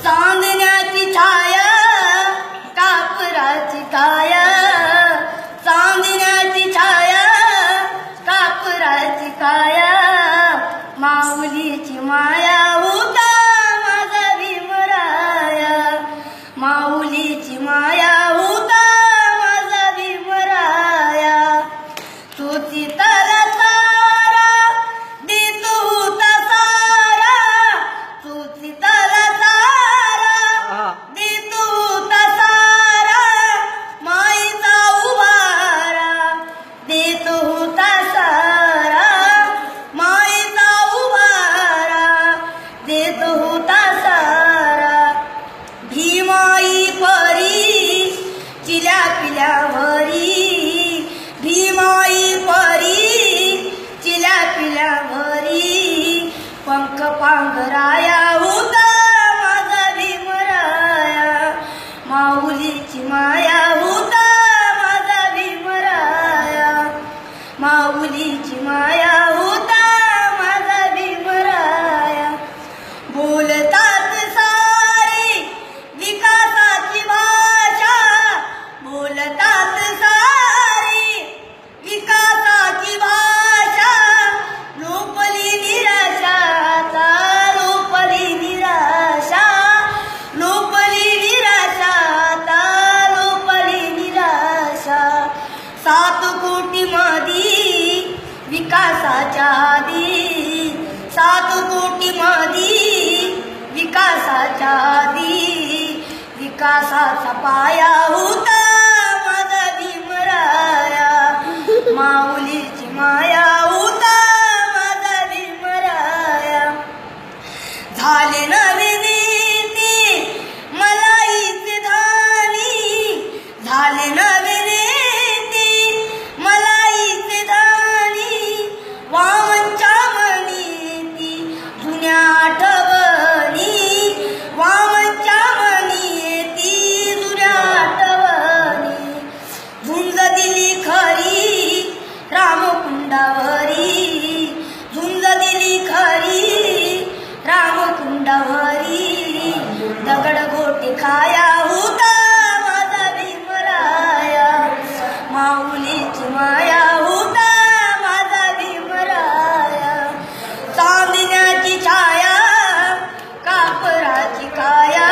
चांदण्याची छाया कापराची काया, चांदण्याची छाया कापराची काया, माऊलीची माया होता माझा भीमराया, माऊलीची माया होता माझा भीमराया, तुझी तारा तारा देतो होता सारा, तुझी तारा तारा देतो होता सारा, माईचा उभारा देतो होता सारा, माईचा उभारा देतो होता सारा, भीमाई परी चिल्या पिल्यावरी, भीमाई परी चिल्या पिल्यावरी, पंख पांघराया होता माझा भीमराया, माऊलीची माया होता माझा भीमराया, माऊलीची माया होता माझा भीमराया, बोलतात सारी विकासाची भाषा, बोलतात सारी विकासाची भाषा, लोपली निराशा आता, लोपली निराशा, लोपली निराशा आता, लोपली निराशा, 7 कोटी मधी विकासाच्या आधी, 7 कोटी मधी विकासाच्या आधी, विकासाचा पाया होता माझा भीमराया, माऊलीची माया होता माझा भीमराया, झाले नवे नेते मलाईचे धानी, झाले नवे नेते मलाईचे धानी, वामनच्या मनी जुन्या आठवणी, वामनच्या मनी जुन्या आठवणी, झुंज दिली खरी रामकुंडावरी, झुंज दिली खरी रामकुंडावरी, दगड गोटे खाया होता माझा भीमराया, माऊलीची माया होता माझा भीमराया, चांदण्याची छाया कापराची काया,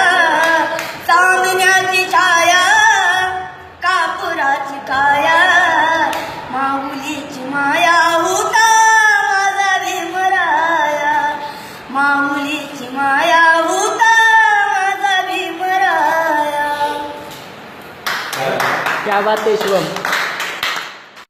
चांदण्याची छाया कापराची काया, माऊलीची माया होता माझा भीमराया, माऊलीची माया होता माझा भीमराया. क्या बात है शुभम.